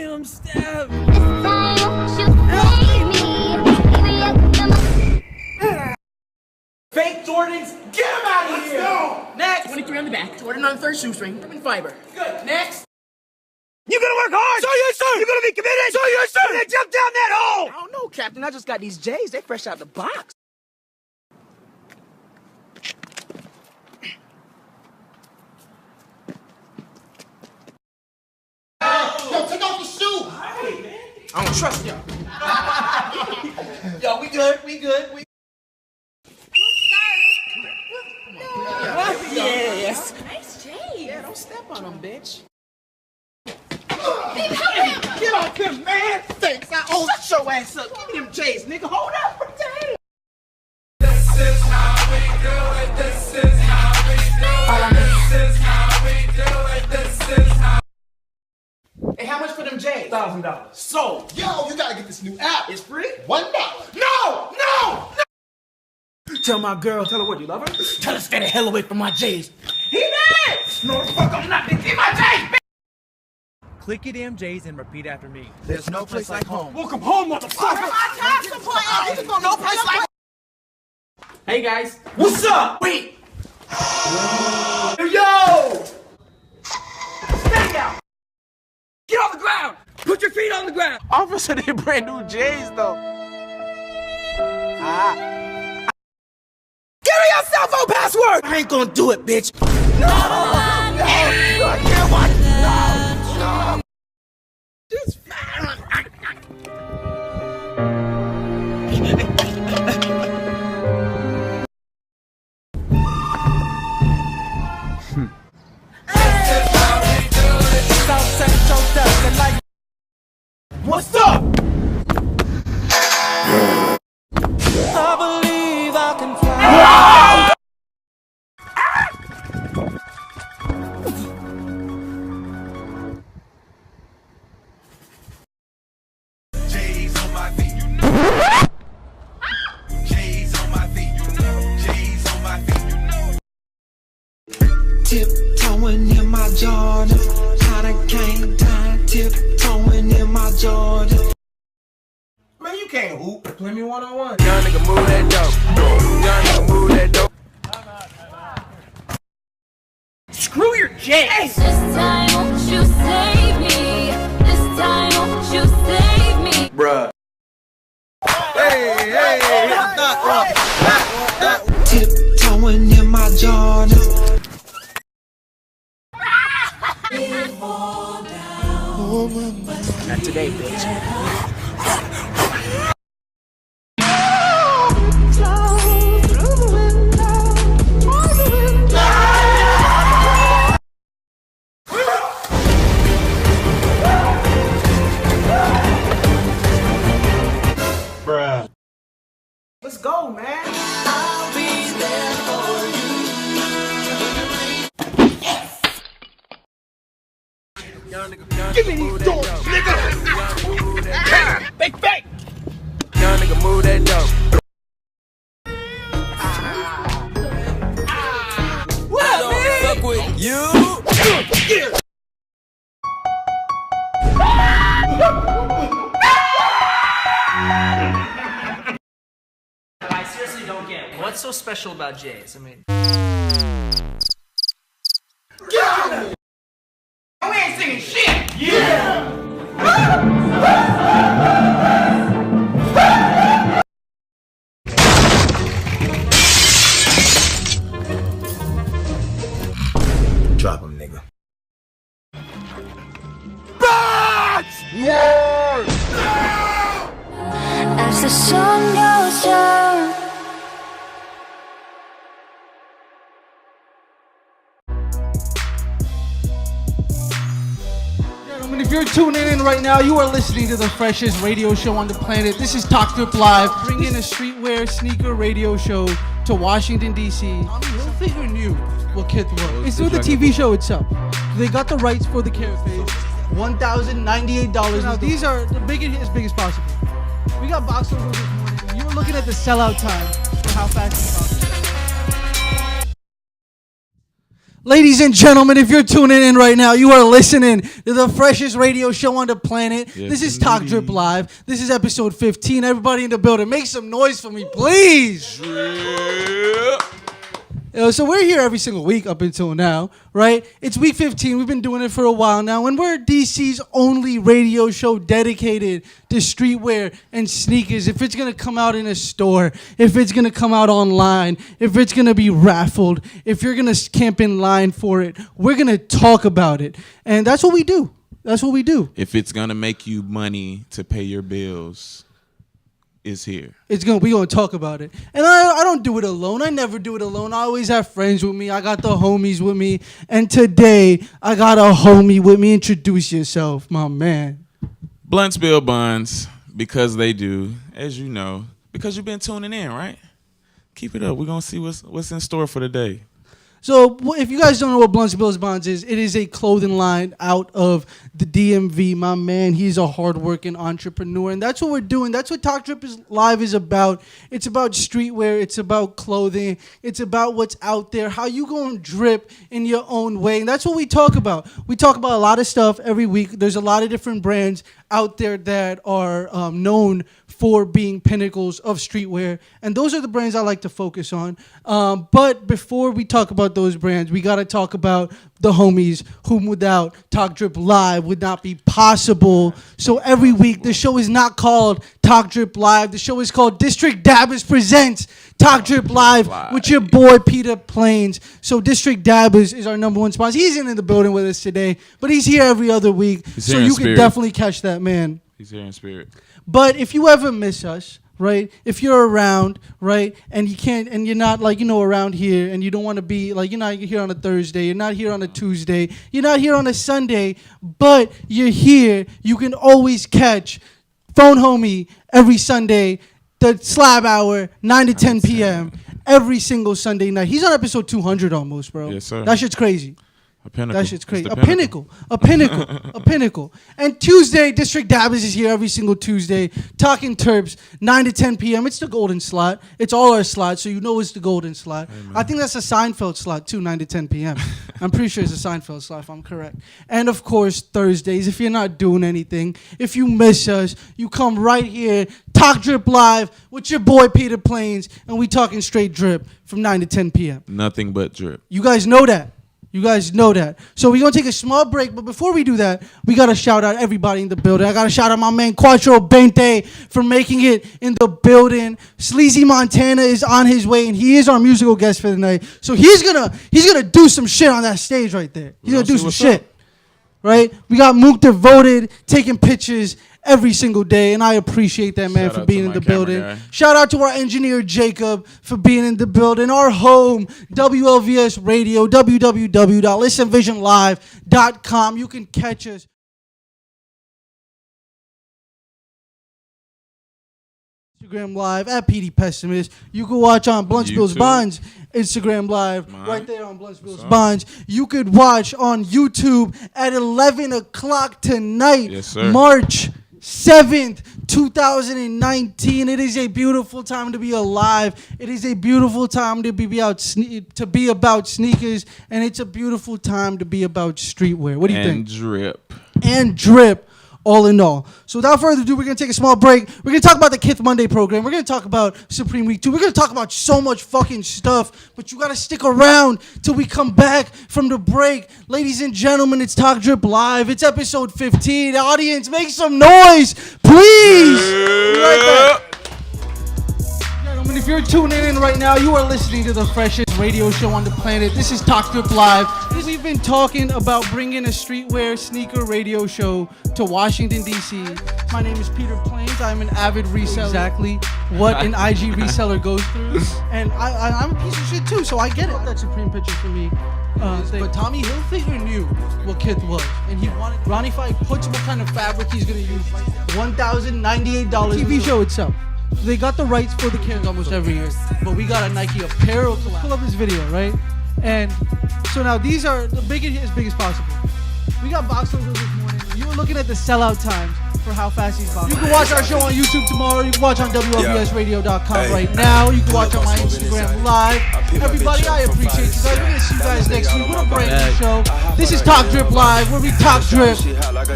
I'm stabbed. Fake Jordans, get them out of here! Go. Next! 23 on the back, Jordan on the third shoestring, ribbon fiber. Good, next! You gonna work hard? So yes, sir! You gonna be committed? So yes, sir! Then jump down that hole! I don't know, Captain, I just got these J's, they fresh out the box. Yo, take off your shoe! I don't trust y'all. Yo, we good. Yes. Nice J. Yeah, don't step on them, bitch. Get off him, man! Thanks, shut your ass up. Give me them J's, nigga. Hold up, what the hell? This is how we do it. This is how we do it. This is how we do it. This is how. Hey, how much for them J's? $1,000. Sold. Yo, you gotta get this new app. It's free? $1. No! Tell my girl, tell her what, you love her? Tell her stay the hell away from my J's. He did! No, the fuck, I'm not. Get my J's, bitch! Click your damn J's and repeat after me. There's no place like home. Welcome home, motherfucker! No price like. Hey, guys. What's up? Wait! Yo! Stay down! Get on the ground! Put your feet on the ground! Officer, they brand new J's, though. Give me your cell phone password! I ain't gonna do it, bitch. No! I can't watch it. No! Just What's up? I believe I can fly. J's on my feet, you know. J's on my feet, you know. J's on my feet, you know. Tiptoeing in my Jordan, kinda came down. Tiptoeing in my Jordan. Man, you can't hoop. Play me one-on-one. Young nigga move that dope. Young nigga move that dope. Screw your J's! This time won't you save me? This time won't you save me? Bruh. Hey, Tiptoeing in my Jordan. Not today, bitch. Bruh. Let's go, man. I'll be there for you. Young nigga, Give me these doors, nigga. Big fake! young nigga move that dope. What up, man? Fuck with you. I seriously don't get it. What's so special about J's? I mean... We ain't singing shit. Drop him, nigga. As the sun goes down. Gentlemen, if you're tuning in right now, you are listening to the freshest radio show on the planet. This is Talk Trip Live, bringing a streetwear sneaker radio show to Washington, D.C. Something who knew what Kith was. It's through the TV show itself. They got the rights for the carrot face. $1,098. Now, these are the biggest possible. We got box overs this morning. You were looking at the sellout time for how fast it's boxed. Ladies and gentlemen, if you're tuning in right now, you are listening to the freshest radio show on the planet. Yes, this is Talk Drip Live. This is episode 15. Everybody in the building, make some noise for me, please. So we're here every single week up until now, right? It's week 15. We've been doing it for a while now, and we're DC's only radio show dedicated to streetwear and sneakers. If it's going to come out in a store, if it's going to come out online, if it's going to be raffled, if you're going to camp in line for it, we're going to talk about it. And that's what we do. That's what we do. If it's going to make you money to pay your bills, it's here. We're gonna talk about it. And I don't do it alone. I never do it alone. I always have friends with me. I got the homies with me. And today I got a homie with me. Introduce yourself, my man. Blunts Bill Buns, because they do, as you know, because you've been tuning in, right? Keep it up. We're gonna see what's in store for the day. So if you guys don't know what Blunts Bills Bonds is, it is a clothing line out of the DMV. My man, he's a hardworking entrepreneur, and that's what we're doing. That's what Talk Drip Live is about. It's about streetwear. It's about clothing. It's about what's out there, how you going to drip in your own way, and that's what we talk about. We talk about a lot of stuff every week. There's a lot of different brands out there that are known for being pinnacles of streetwear, and those are the brands I like to focus on. But before we talk about those brands, we got to talk about the homies whom without Talk Drip Live would not be possible. So every week, the show is not called Talk Drip Live. The show is called District Dabbers Presents Talk Drip Live with your boy Peter Plains. So District Dabbers is our number one sponsor. He's in the building with us today, but he's here every other week. So you can definitely catch that man. He's here in spirit. But if you ever miss us, right? If you're around, right, and you can't, and you're not like, around here, and you don't want to be like, you're not here on a Thursday, you're not here on a Tuesday, you're not here on a Sunday, but you're here, you can always catch Phone Homie every Sunday, the Slab Hour, 9 to 10 p.m. every single Sunday night. He's on episode 200 almost, bro. Yes, sir. That shit's crazy. A pinnacle. That shit's crazy. A pinnacle. And Tuesday, District Dabbers is here every single Tuesday, talking Terps, 9 to 10 p.m. It's the golden slot. It's all our slots, so you know it's the golden slot. Hey, I think that's a Seinfeld slot, too, 9 to 10 p.m. I'm pretty sure it's a Seinfeld slot, if I'm correct. And, of course, Thursdays, if you're not doing anything, if you miss us, you come right here, Talk Drip Live with your boy Peter Plains, and we talking straight drip from 9 to 10 p.m. Nothing but drip. You guys know that. You guys know that. So we're going to take a small break, but before we do that, we got to shout out everybody in the building. I got to shout out my man Quattro Bente for making it in the building. Sleazy Montana is on his way, and he is our musical guest for the night. So he's gonna do some shit on that stage right there. He's going to do some shit. Right? We got Mook Devoted taking pictures every single day, and I appreciate that, man, for being in the building. Guy. Shout out to our engineer, Jacob, for being in the building. Our home, WLVS Radio, www.listenvisionlive.com. You can catch us. Instagram Live at PD Pessimist. You can watch on Blunts Bills Bonds Instagram Live right there on Blunts Bills Bonds. You could watch on YouTube at 11 o'clock tonight, yes, sir. March 7th, 2019. It is a beautiful time to be alive. It is a beautiful time to be about sneakers, and it's a beautiful time to be about streetwear. What do you think? And drip. All in all. So without further ado, we're going to take a small break. We're going to talk about the Kith Monday program. We're going to talk about Supreme Week 2. We're going to talk about so much fucking stuff, but you got to stick around till we come back from the break. Ladies and gentlemen, it's Talk Drip Live. It's episode 15. Audience, make some noise, please. Be right back. Gentlemen, if you're tuning in right now, you are listening to the freshest radio show on the planet. This is Talk Drip Live. We've been talking about bringing a streetwear sneaker radio show to Washington, D.C. My name is Peter Plains. I'm an avid reseller. Exactly what an IG reseller goes through. And I'm a piece of shit, too, so I get it. That Supreme picture for me. But Tommy Hilfiger knew what Kith was. And he wanted Ronnie Fife puts what kind of fabric he's going to use. $1,098. TV show itself. So they got the rights for the kids almost every year. But we got a Nike apparel collab. Pull up this video, right? And so now these are the as big as possible. We got box logos this morning. You were looking at the sellout times for how fast he's boxing. You can watch our show on YouTube tomorrow. You can watch on WLVSradio.com right now. You can watch on my Instagram live. Everybody, I appreciate you guys. We're going to see you guys next week with a brand new show. This is Talk Drip Live, where we talk drip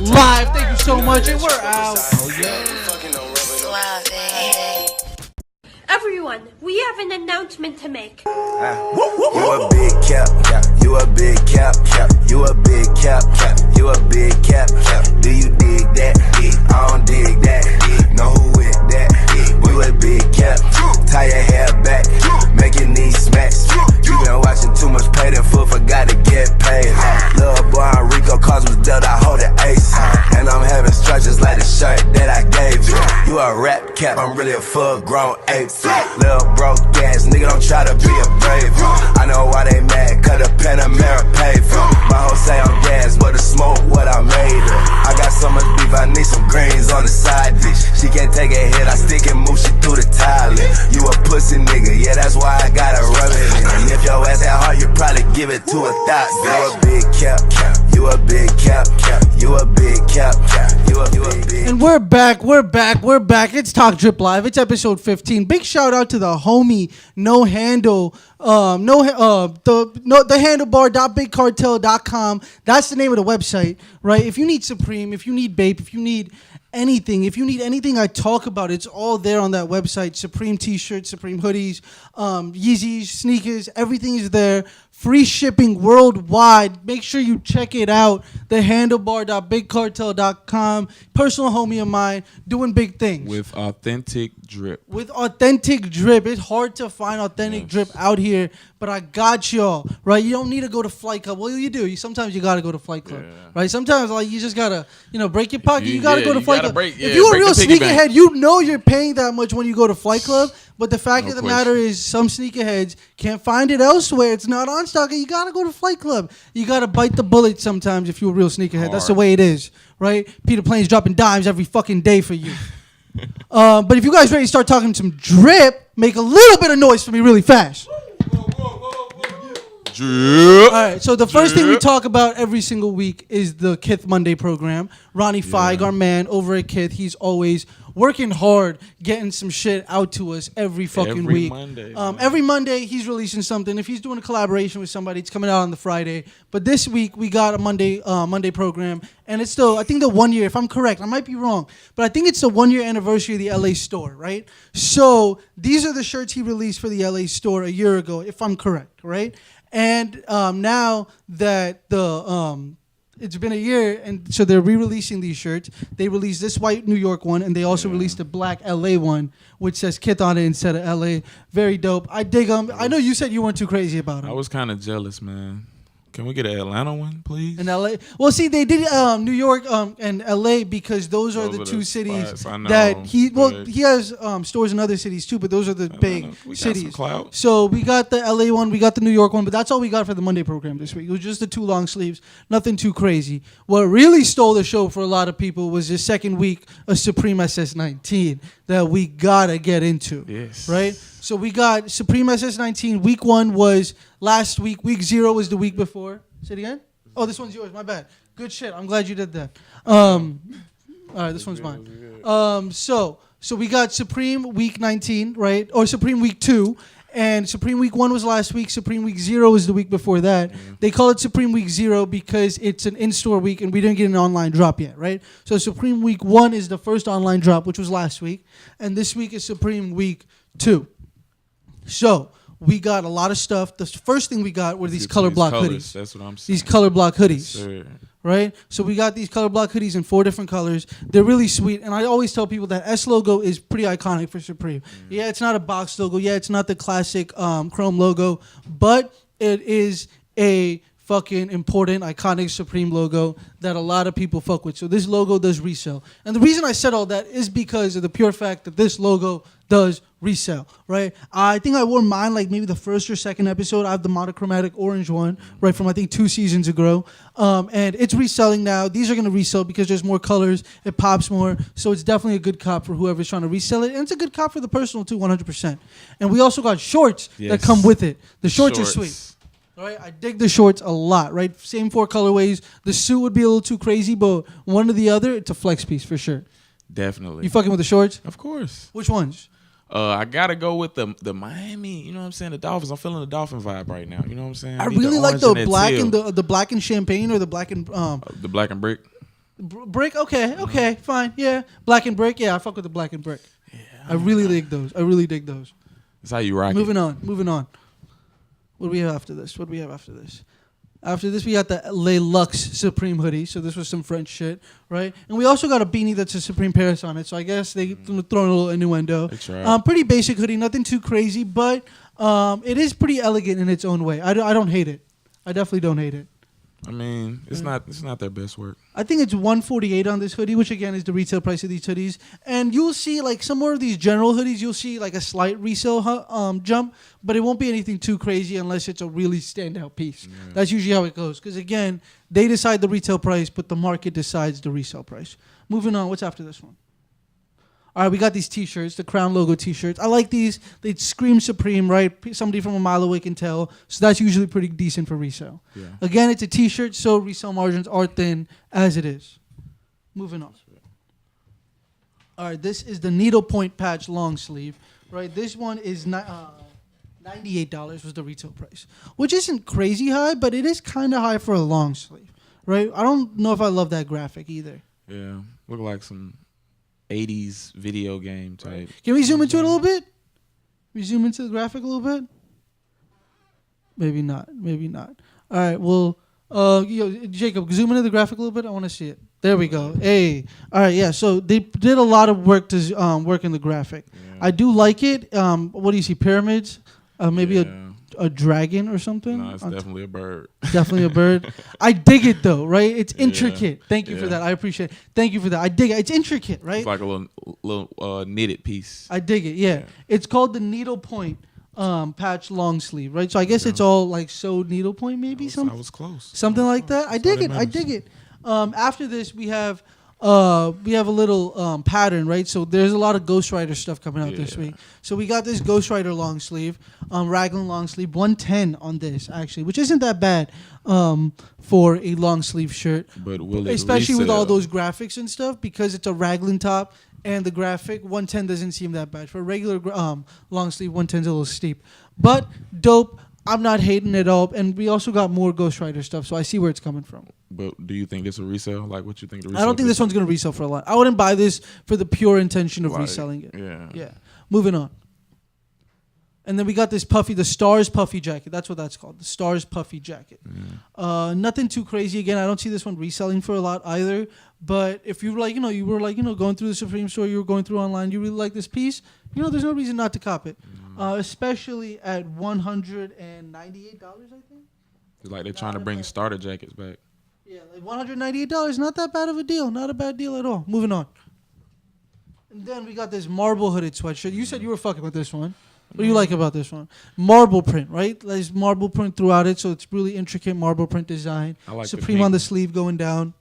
live. Thank you so much, and we're out. Everyone, we have an announcement to make. You a big cap, you a big cap, you a big cap, you a big cap. Do you dig that? I don't dig that. Know who with that? You a big cap. Tie your hair back, make your knees smacks. You been watching too much Paid in Full, forgot to get paid. Little boy Rico calls me dealt, I hold it ace. And I'm having stretches like the shirt that I gave you. You a rap cap, I'm really a full grown ape. Little broke ass nigga, don't try to be a brave. I know why they mad, cut a Panamera paid for. My hoe say I'm gas, but the smoke what I made her. I got so much beef, I need some greens on the side dish. She can't take a hit, I stick and move shit through the toilet. You a pussy nigga, yeah, that's why I gotta rub it in. And if your ass that hard, you probably give it to a thot. You a big cap, you a big cap, you a big cap, you a big. And we're back. It's Talk Drip Live. It's episode 15. Big shout out to the homie No Handle, the handlebar.bigcartel.com. That's the name of the website, right? If you need Supreme, if you need Bape, if you need anything I talk about, it's all there on that website. Supreme t-shirts, Supreme hoodies, Yeezys, sneakers, everything is there. Free shipping worldwide. Make sure you check it out. The handlebar.bigcartel.com. Personal homie of mine doing big things. With authentic drip. It's hard to find authentic drip out here, but I got y'all, right? You don't need to go to Flight Club. Well, you do. Sometimes you got to go to Flight Club, right? Sometimes like you just got to, break your pocket. You got to go to Flight Club. If you're a real sneakerhead, you know you're paying that much when you go to Flight Club. But the fact of the matter is some sneakerheads can't find it elsewhere. It's not on stock. You got to go to Flight Club. You got to bite the bullet sometimes if you're a real sneakerhead. That's the way it is, right? Peter Plane's dropping dimes every fucking day for you. But if you guys ready to start talking some drip, make a little bit of noise for me really fast. All right, so the first thing we talk about every single week is the Kith Monday program. Ronnie Feig, our man over at Kith, he's always working hard, getting some shit out to us every fucking week. Every Monday, he's releasing something. If he's doing a collaboration with somebody, it's coming out on the Friday. But this week, we got a Monday program, and it's still, I think, the 1 year, if I'm correct. I might be wrong, but I think it's the 1 year anniversary of the LA store, right? So these are the shirts he released for the LA store a year ago, if I'm correct, right? And now that it's been a year, and so they're re-releasing these shirts. They released this white New York one, and they also released a black LA one, which says Kith on it instead of LA. Very dope. I dig them. I know you said you weren't too crazy about them. I was kind of jealous, man. Can we get an Atlanta one, please? In LA? Well, see, they did New York and LA because those are the two cities that he has stores in other cities too, but those are the big cities. So we got the LA one, we got the New York one, but that's all we got for the Monday program this week. It was just the 2 long sleeves, nothing too crazy. What really stole the show for a lot of people was the second week of Supreme SS19 that we gotta get into. Yes. Right? So we got Supreme SS19. Week 1 was last week. Week 0 was the week before. Say it again? Oh, this one's yours. My bad. Good shit. I'm glad you did that. All right, this one's mine. So we got Supreme Week 19, right? Or Supreme Week 2. And Supreme Week 1 was last week. Supreme Week 0 was the week before that. They call it Supreme Week 0 because it's an in-store week and we didn't get an online drop yet, right? So Supreme Week 1 is the first online drop, which was last week. And this week is Supreme Week 2. So we got a lot of stuff. The first thing we got were these color block hoodies. That's what I'm saying. These color block hoodies. Yes, right? So we got these color block hoodies in 4 different colors. They're really sweet. And I always tell people that S logo is pretty iconic for Supreme. Yeah, it's not a box logo. Yeah, it's not the classic chrome logo. But it is a fucking important, iconic Supreme logo that a lot of people fuck with. So this logo does resell. And the reason I said all that is because of the pure fact that this logo does resell, right? I think I wore mine like maybe the first or second episode. I have the monochromatic orange one, right, from I think 2 seasons ago. And it's reselling now. These are going to resell because there's more colors. It pops more. So it's definitely a good cop for whoever's trying to resell it. And it's a good cop for the personal too, 100%. And we also got shorts that come with it. The shorts are sweet. All right, I dig the shorts a lot, right? Same 4 colorways. The suit would be a little too crazy, but one or the other, it's a flex piece for sure. Definitely. You fucking with the shorts? Of course. Which ones? I gotta go with the Miami. You know what I'm saying? The Dolphins. I'm feeling the Dolphin vibe right now. You know what I'm saying? I need really like orange the and black teal. and the black and champagne or the black and the black and brick. Brick. Okay, fine. Yeah, black and brick. Yeah, I fuck with the black and brick. Yeah, I really dig those. That's how you rock Moving it. on. What do we have after this? After this, we got the Le Lux Supreme hoodie. So this was some French shit, right? And we also got a beanie that's a Supreme Paris on it. So I guess they throw in a little innuendo. That's right. Pretty basic hoodie, nothing too crazy, but it is pretty elegant in its own way. I don't hate it. I definitely don't hate it. I mean, it's not their best work. I think it's $148 on this hoodie, which again is the retail price of these hoodies. And you'll see like some more of these general hoodies, you'll see like a slight resale jump, but it won't be anything too crazy unless it's a really standout piece. Yeah. That's usually how it goes. Because again, they decide the retail price, but the market decides the resale price. Moving on, what's after this one? All right, we got these T-shirts, the Crown logo T-shirts. I like these. They scream Supreme, right? Somebody from a mile away can tell. So that's usually pretty decent for resale. Yeah. Again, it's a T-shirt, so resale margins are thin as it is. Moving on. All right, this is the needlepoint patch long sleeve, right? This one is $98 was the retail price, which isn't crazy high, but it is kind of high for a long sleeve, right? I don't know if I love that graphic either. Yeah, look like some 80s video game type. Can we zoom into it a little bit? We zoom into the graphic a little bit? Maybe not. All right, well, Jacob, zoom into the graphic a little bit. I want to see it. There we go. Hey. All right, yeah, so they did a lot of work to work in the graphic. Yeah. I do like it. What do you see, pyramids? Maybe a dragon or something? No, it's definitely a bird. Definitely a bird. I dig it though, right? It's intricate. Thank you for that. I appreciate it. Thank you for that. I dig it. It's intricate, right? It's like a little knitted piece. I dig it. Yeah. It's called the needlepoint patch long sleeve, right? So I guess it's all like sewed needlepoint, maybe I was close. Something like that. I dig it. After this, we have a little pattern, right? So there's a lot of Ghost Rider stuff coming out this week. So we got this Ghost Rider long sleeve, raglan long sleeve, 110 on this actually, which isn't that bad for a long sleeve shirt. But will it especially with resell? all those graphics and stuff, because it's a raglan top and the graphic 110 doesn't seem that bad for a regular long sleeve. 110's a little steep, but dope. I'm not hating it all, and we also got more Ghost Rider stuff, so I see where it's coming from. But do you think this will resell? Like, what you think? The I don't think this one's going to resell for a lot. I wouldn't buy this for the pure intention of reselling it. Yeah. Moving on. And then we got this the Stars Puffy jacket. That's what that's called, the Stars Puffy jacket. Yeah. Nothing too crazy. Again, I don't see this one reselling for a lot either. But if you were going through the Supreme store, you were going through online, you really like this piece, there's no reason not to cop it. Especially at $198, I think. It's like they're trying to bring starter jackets back. Yeah, like $198, not that bad of a deal. Not a bad deal at all. Moving on. And then we got this marble hooded sweatshirt. You said you were fucking with this one. What do you like about this one? Marble print, right? There's marble print throughout it, so it's really intricate marble print design. I like Supreme on the sleeve going down.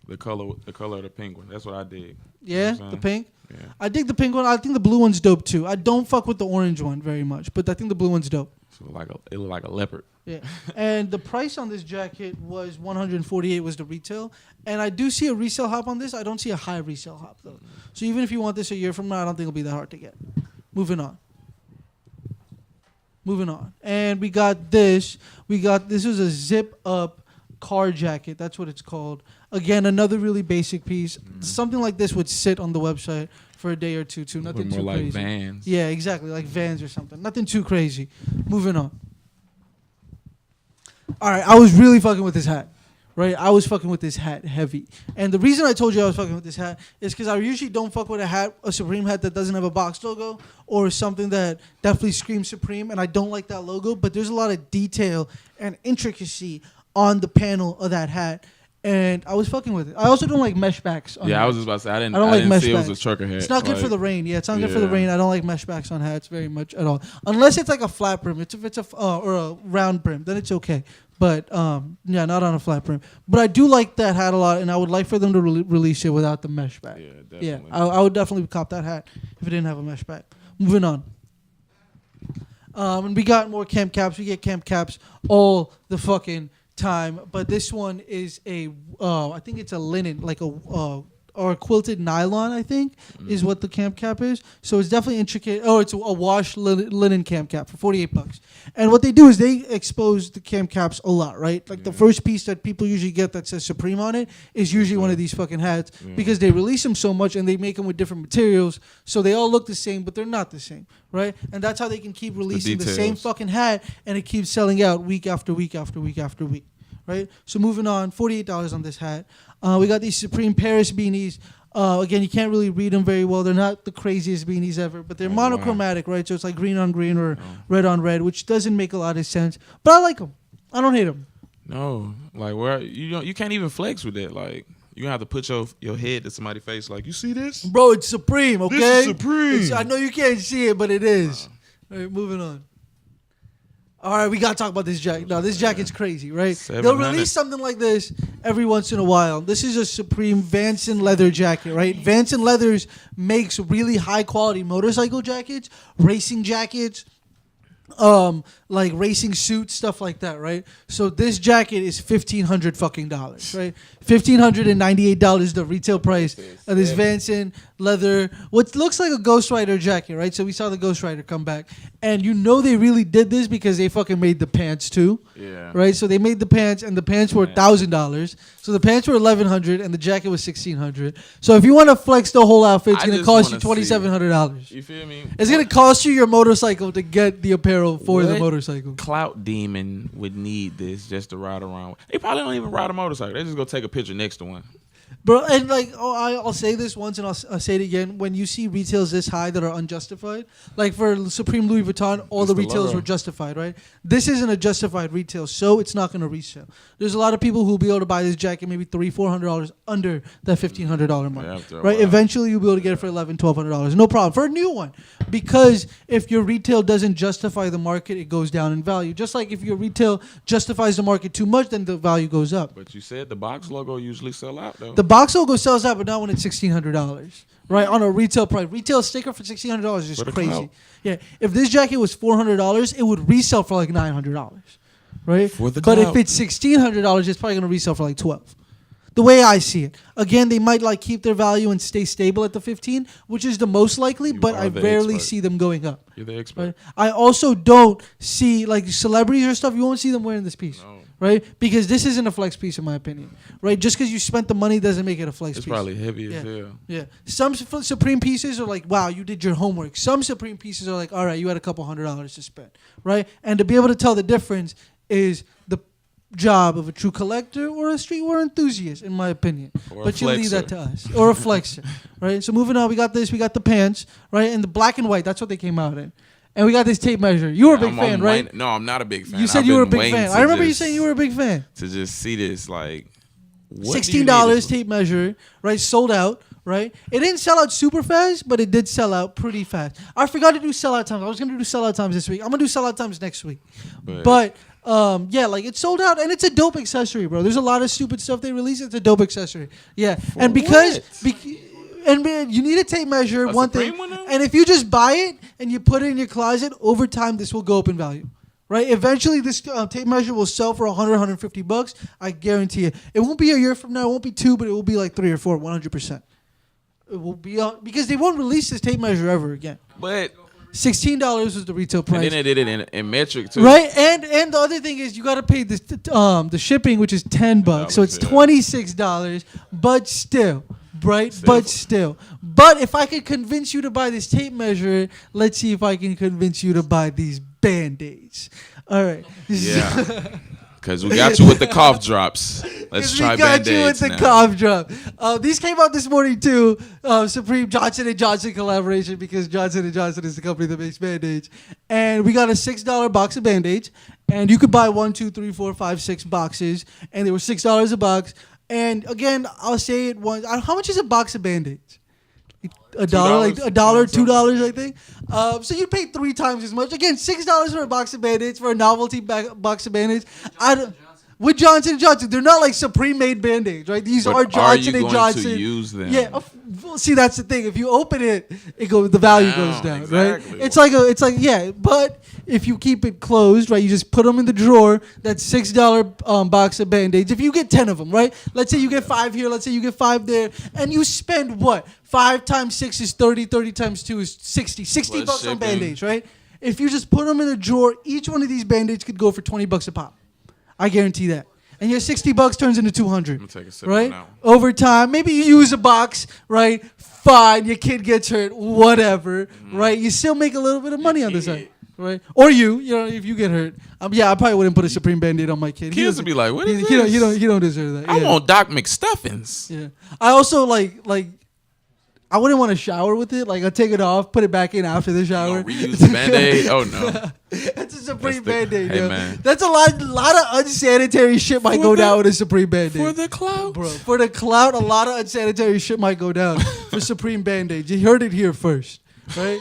The color of the pink one. That's what I dig. Yeah, the pink? Yeah. I dig the pink one. I think the blue one's dope too. I don't fuck with the orange one very much, but I think the blue one's dope. So it looked like a leopard. Yeah. And the price on this jacket was $148 was the retail. And I do see a resale hop on this. I don't see a high resale hop though. So even if you want this a year from now, I don't think it'll be that hard to get. Moving on. And we got this. This was a zip up car jacket. That's what it's called. Again, another really basic piece. Something like this would sit on the website for a day or two too. Nothing too more crazy. Like Vans. Yeah, exactly, like Vans or something. Nothing too crazy. Moving on. All right, I was really fucking with this hat. Right, I was fucking with this hat heavy. And the reason I told you I was fucking with this hat is because I usually don't fuck with a Supreme hat that doesn't have a box logo or something that definitely screams Supreme, and I don't like that logo, but there's a lot of detail and intricacy on the panel of that hat. And I was fucking with it. I also don't like mesh backs on hats. I was just about to say, I didn't like mesh see backs. it was a trucker hat. It's not good for the rain. Yeah, it's not good for the rain. I don't like mesh backs on hats very much at all. Unless it's like a flat brim. If it's or a round brim, then it's okay. But not on a flat brim. But I do like that hat a lot, and I would like for them to release it without the mesh back. Yeah, definitely. Yeah, I would definitely cop that hat if it didn't have a mesh back. Moving on. And we got more camp caps. We get camp caps all the fucking time. But this one is I think it's a linen, like a or quilted nylon, I think, is what the camp cap is. So it's definitely intricate. Oh, it's a wash linen camp cap for $48. And what they do is they expose the camp caps a lot, right? Like the first piece that people usually get that says Supreme on it is usually one of these fucking hats because they release them so much and they make them with different materials, so they all look the same, but they're not the same, right? And that's how they can keep releasing the same fucking hat, and it keeps selling out week after week after week after week, right? So moving on, $48 on this hat. We got these Supreme Paris beanies. Again, you can't really read them very well. They're not the craziest beanies ever, but they're monochromatic, right? So it's like green on green or red on red, which doesn't make a lot of sense. But I like them. I don't hate them. No, like where you can't even flex with it. Like you gonna have to put your head to somebody's face. Like, you see this, bro? It's Supreme, okay? This is Supreme. I know you can't see it, but it is. All right, moving on. All right, we got to talk about this jacket. Now, this jacket's crazy, right? They'll release something like this every once in a while. This is a Supreme Vanson leather jacket, right? Vanson Leathers makes really high-quality motorcycle jackets, racing jackets, like racing suits, stuff like that, right? So this jacket is $1,500 fucking dollars, right? $1,598 the retail price of this Vanson leather, what looks like a Ghost Rider jacket, right? So we saw the Ghost Rider come back, and you know they really did this because they fucking made the pants too, right? So they made the pants, and the pants were $1,000. So the pants were $1,100, and the jacket was $1,600. So if you want to flex the whole outfit, it's gonna cost you $2,700. You feel me? It's gonna cost you your motorcycle to get the apparel for the motorcycle. Clout demon would need this just to ride around. They probably don't even ride a motorcycle. They just go take a picture next to one. Bro, and like, I'll say this once and I'll say it again. When you see retails this high that are unjustified, like for Supreme Louis Vuitton, all the retails were justified, right? This isn't a justified retail, so it's not going to resell. There's a lot of people who will be able to buy this jacket maybe $300-$400 under that $1,500 mark, right? Eventually, you'll be able to get it for $1,100-$1,200, no problem, for a new one. Because if your retail doesn't justify the market, it goes down in value. Just like if your retail justifies the market too much, then the value goes up. But you said the box logo usually sell out, though. The box logo sells out, but not when it's $1,600, right? On a retail price. Retail sticker for $1,600 is just crazy. Yeah. If this jacket was $400, it would resell for like $900, right? But if it's $1,600, it's probably going to resell for like $1,200. The way I see it. Again, they might like keep their value and stay stable at the 15, which is the most likely, but I rarely see them going up. You're the expert. Right? I also don't see, like, celebrities or stuff, you won't see them wearing this piece. No. Right? Because this isn't a flex piece, in my opinion. Right? Just because you spent the money doesn't make it a flex piece. It's probably heavy as hell. Yeah. Some Supreme pieces are like, wow, you did your homework. Some Supreme pieces are like, all right, you had a couple $100s to spend. Right? And to be able to tell the difference is the job of a true collector or a streetwear enthusiast, in my opinion. But you leave that to us. Or a flexer. Right? So moving on, we got this. We got the pants. Right? And the black and white. That's what they came out in. And we got this tape measure. You were a big fan, right? No, I'm not a big fan. You said you were a big fan. I remember you saying you were a big fan. To just see this, like, $16 tape measure, right? Sold out, right? It didn't sell out super fast, but it did sell out pretty fast. I forgot to do sellout times. I was going to do sellout times this week. I'm going to do sellout times next week. But yeah, like, it's sold out, and it's a dope accessory, bro. There's a lot of stupid stuff they release. It's a dope accessory. Yeah. And because... And man, you need a tape measure, one thing. And if you just buy it and you put it in your closet, over time this will go up in value, right? Eventually this tape measure will sell for $100-$150. I guarantee it. It won't be a year from now. It won't be 2, but it will be like 3 or 4, 100%. It will be because they won't release this tape measure ever again. But $16 was the retail price. And then they did it in metric too. Right? And the other thing is you got to pay this the shipping, which is $10. So it's $26, but still. Right, but still. But if I could convince you to buy this tape measure, let's see if I can convince you to buy these Band-Aids. All right. Yeah. Because we got you with the cough drops. Let's try Band-Aids we got you with the cough drop. These came out this morning too. Supreme Johnson & Johnson collaboration, because Johnson & Johnson is the company that makes Band-Aids. And we got a $6 box of Band-Aids. And you could buy 1, 2, 3, 4, 5, 6 boxes. And they were $6 a box. And again, I'll say it once. How much is a box of Band-Aids? $1, like $1, $2, I think. So you pay 3 times as much. Again, $6 for a box of Band-Aids, for a novelty box of Band-Aids. with Johnson & Johnson. They're not like Supreme made Band-Aids, right? These But are Johnson are you & going Johnson. to use them? Yeah. See, that's the thing. If you open it, the value goes down, exactly. right? It's like yeah. But if you keep it closed, right, you just put them in the drawer. That's $6 box of Band-Aids. If you get 10 of them, right? Let's say you get 5 here. Let's say you get 5 there, and you spend what? 5 times 6 is 30. 30 times 2 is 60. 60 Plus bucks on shipping. Band-Aids, right? If you just put them in a drawer, each one of these Band-Aids could go for $20 a pop. I guarantee that. And your $60 turns into $200. I'm gonna take a sip right? on that one. Over time, maybe you use a box, right? Fine, your kid gets hurt, whatever, right? You still make a little bit of money on the side, right? Or you know, if you get hurt, yeah, I probably wouldn't put a Supreme Band-Aid on my kid. Kids would be like, "What is this? He don't deserve that. I yeah. want Doc McStuffins." Yeah. I also like I wouldn't want to shower with it. Like I take it off, put it back in after the shower. Reuse the Band-Aid? Oh no. That's a Supreme Band-Aid, hey, yo. man. That's a lot of unsanitary shit might go down with a Supreme Band-Aid. For the clout. Bro, for the clout, a lot of unsanitary shit might go down for Supreme Band-Aids. You heard it here first, right?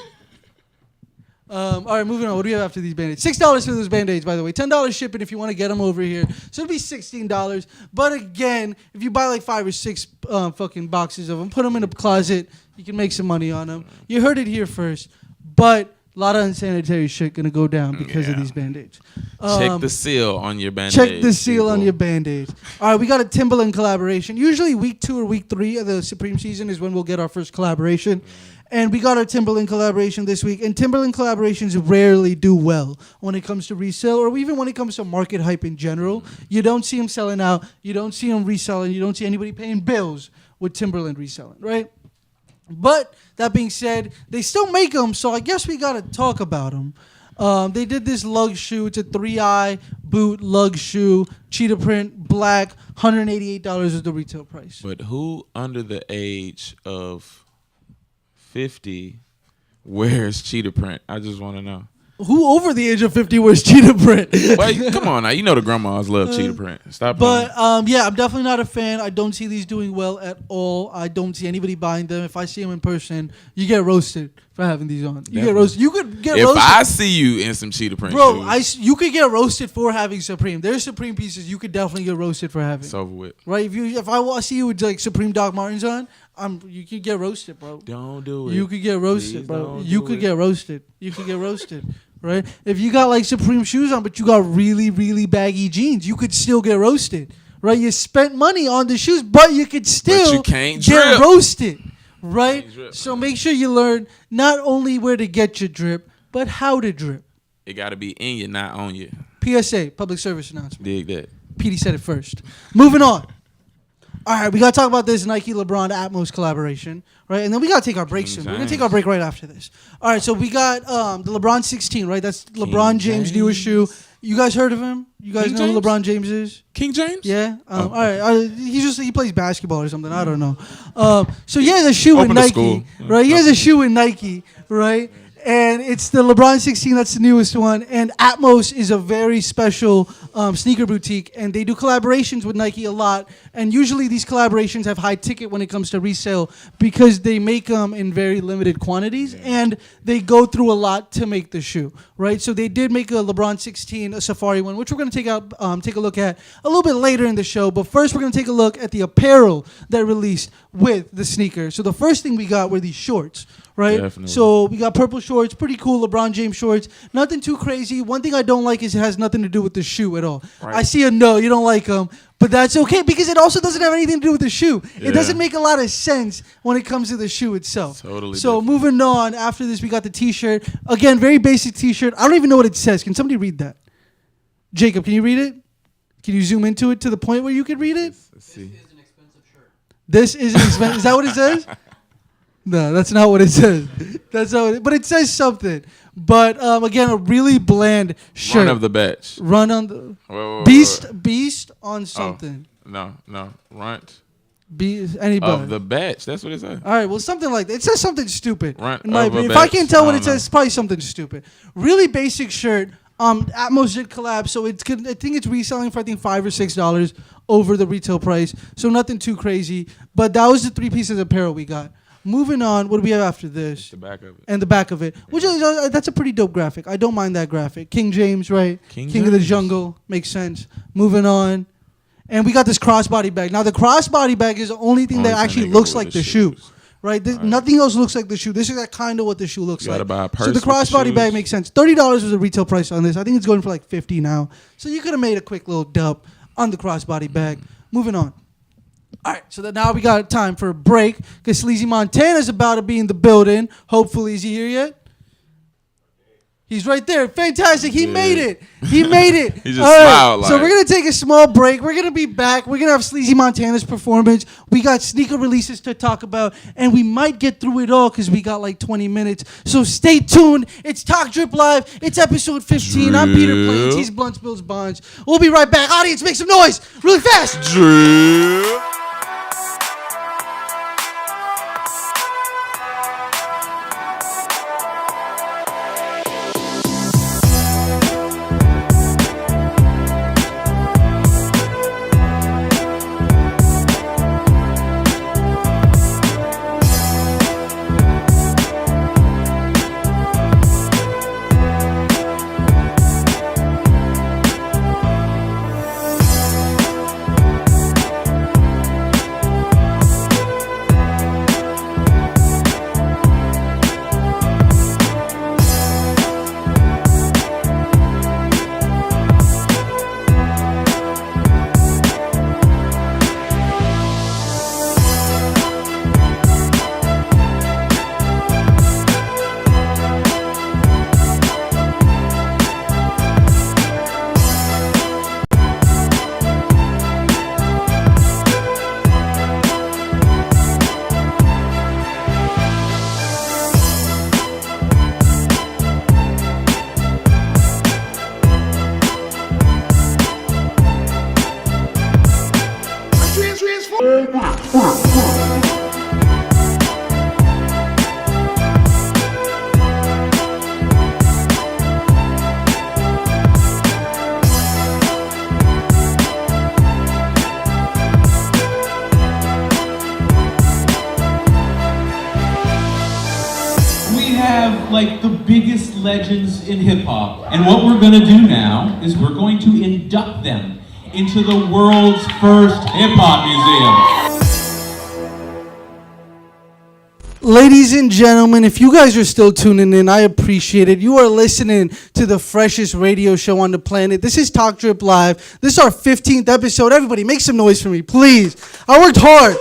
All right, moving on. What do we have after these Band-Aids? $6 for those Band-Aids, by the way. $10 shipping if you want to get them over here. So it'll be $16. But again, if you buy like 5 or 6 fucking boxes of them, put them in a closet, you can make some money on them. You heard it here first. But a lot of unsanitary shit going to go down because of these Band-Aids. Check the seal on your Band-Aids. Check the seal on your Band-Aids. All right, we got a Timberland collaboration. Usually week 2 or week 3 of the Supreme season is when we'll get our first collaboration. And we got our Timberland collaboration this week. And Timberland collaborations rarely do well when it comes to resale or even when it comes to market hype in general. You don't see them selling out. You don't see them reselling. You don't see anybody paying bills with Timberland reselling, right? But that being said, they still make them, so I guess we got to talk about them. They did this lug shoe. It's a 3-eye boot lug shoe, cheetah print, black, $188 is the retail price. But who under the age of 50 wears cheetah print? I just want to know. Who over the age of 50 wears cheetah print? Well, come on now. You know the grandmas love cheetah print. Stop playing. But yeah, I'm definitely not a fan. I don't see these doing well at all. I don't see anybody buying them. If I see them in person, you get roasted for having these on. You get roasted. You could get roasted. If I see you in some cheetah print shoes. You could get roasted for having Supreme. There's Supreme pieces you could definitely get roasted for having. It's over with. Right? If I see you with like Supreme Doc Martens on, you could get roasted, bro. Don't do it. You could get roasted, Please bro. don't You do could it. get roasted. You could get roasted. Right? If you got like Supreme shoes on, but you got really, really baggy jeans, you could still get roasted. Right? You spent money on the shoes, but you could still can't get drip. roasted. Right? Drip, so make sure you learn not only where to get your drip, but how to drip. It got to be in you, not on you. PSA, public service announcement. Dig that. PD said it first. Moving on. All right, we got to talk about this Nike LeBron Atmos collaboration, right? And then we got to take our break soon. We're going to take our break right after this. All right, so we got the LeBron 16, right? That's LeBron James' newest shoe. You guys heard of him? You guys know who LeBron James is? King James? Yeah. All right. He plays basketball or something. I don't know. So he has a shoe with Nike, right? He has a shoe with Nike, right? And it's the LeBron 16. That's the newest one. And Atmos is a very special sneaker boutique. And they do collaborations with Nike a lot. And usually these collaborations have high ticket when it comes to resale because they make them in very limited quantities. And they go through a lot to make the shoe, right? So they did make a LeBron 16, a Safari one, which we're going to take a look at a little bit later in the show. But first, we're going to take a look at the apparel that released with the sneaker. So the first thing we got were these shorts. Right? Definitely. So we got purple shorts, pretty cool LeBron James shorts. Nothing too crazy. One thing I don't like is it has nothing to do with the shoe at all. Right. I see a no, you don't like them, but that's okay because it also doesn't have anything to do with the shoe. Yeah. It doesn't make a lot of sense when it comes to the shoe itself. Totally. So moving on, after this we got the t-shirt. Again, very basic t-shirt. I don't even know what it says. Can somebody read that? Jacob, can you read it? Can you zoom into it to the point where you can read it? Let's see. This is an expensive shirt. This is an expensive. Is that what it says? No, that's not what it says. That's not. But it says something. But again, a really bland shirt. Run of the batch. Run on the wait. Beast on something. Oh, no. Runt. Beast. Anybody of the batch. That's what it says. All right. Well, something like that. It says something stupid. Runt in my of a opinion. If batch. I can't tell what it know. says, it's probably something stupid. Really basic shirt. Atmos did collab, so it's good. I think it's reselling for $5 or $6 over the retail price. So nothing too crazy. But that was the 3 pieces of apparel we got. Moving on, what do we have after this? The back of it. And the back of it. Which is that's a pretty dope graphic. I don't mind that graphic. King James, right? King of the jungle. Makes sense. Moving on. And we got this crossbody bag. Now the crossbody bag is the only thing that actually looks like the shoe. Right? Nothing else looks like the shoe. This is kind of what the shoe looks like. Buy a purse so the crossbody bag makes sense. $30 was the retail price on this. I think it's going for like $50 now. So you could have made a quick little dub on the crossbody bag. Moving on. All right, so now we got time for a break because Sleazy Montana's about to be in the building. Hopefully, is he here yet? He's right there. Fantastic. He made it. He made it. He just smiled. So we're going to take a small break. We're going to be back. We're going to have Sleazy Montana's performance. We got sneaker releases to talk about, and we might get through it all because we got like 20 minutes. So stay tuned. It's Talk Drip Live. It's episode 15. I'm Peter Plains. He's Blunt Spills Bonds. We'll be right back. Audience, make some noise really fast. Drip. Like the biggest legends in hip-hop. And what we're gonna do now is we're going to induct them into the world's first hip-hop museum. Ladies and gentlemen, if you guys are still tuning in, I appreciate it. You are listening to the freshest radio show on the planet. This is Talk Drip Live. This is our 15th episode. Everybody make some noise for me, please. I worked hard.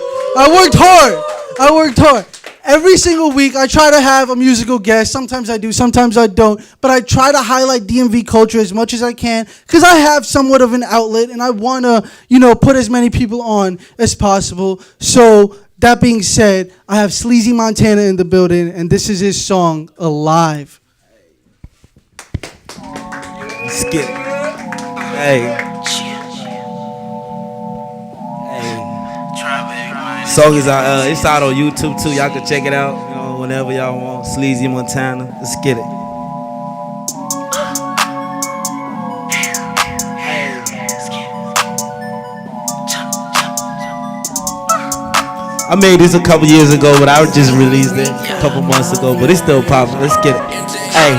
Every single week, I try to have a musical guest. Sometimes I do, sometimes I don't. But I try to highlight DMV culture as much as I can because I have somewhat of an outlet and I want to, put as many people on as possible. So that being said, I have Sleazy Montana in the building, and this is his song, Alive. Skip. Hey. Song is out, it's out on YouTube too. Y'all can check it out, whenever y'all want. Sleazy Montana. Let's get it. I made this a couple years ago, but I just released it a couple months ago. But it's still popping. Let's get it. Hey.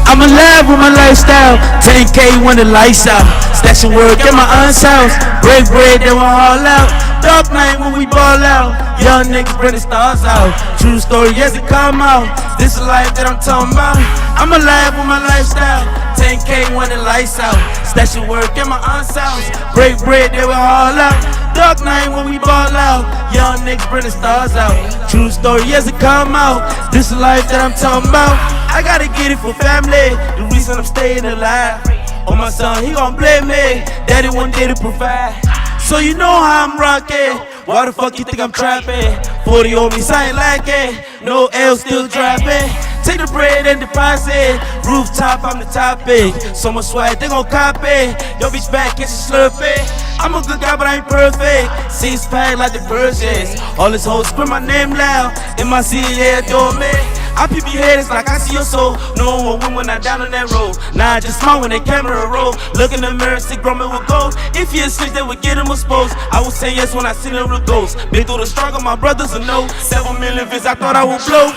I'm alive with my lifestyle. 10K when the lights out. Stashing work at my aunt's house. Break bread, then we're all out. Dark night when we ball out. Young niggas bring the stars out. True story, yes, it come out. This is life that I'm talking about. I'm alive with my lifestyle. 10K when the lights out. Stashing work at my aunt's house. Break bread, then we're all out. Dark night when we ball out. Young niggas bring the stars out. True story, yes, it come out. This is life that I'm talking about. I gotta get it for family. The reason I'm staying alive. Oh, my son, he gon' blame me. Daddy one day to provide. So you know how I'm rockin'. Why the fuck you think I'm trappin'? 40 on me, so I ain't lacking. No L, still dropping. Take the bread and deposit. Rooftop, I'm the topic. So much swag, they gon' copy. Yo, bitch back, get you slurping. I'm a good guy, but I ain't perfect. Six pack like the Persians. All this hoes scream my name loud. In my city, yeah, adore me. I peep your head, it's like I see your soul. No one will win when I down on that road. Nah, I just smile when the camera roll. Look in the mirror, see growing with gold. If you a snitch, they would get him exposed. I would say yes when I see them with ghosts. Been through the struggle, my brothers will know. 7 million views, I thought I would blow.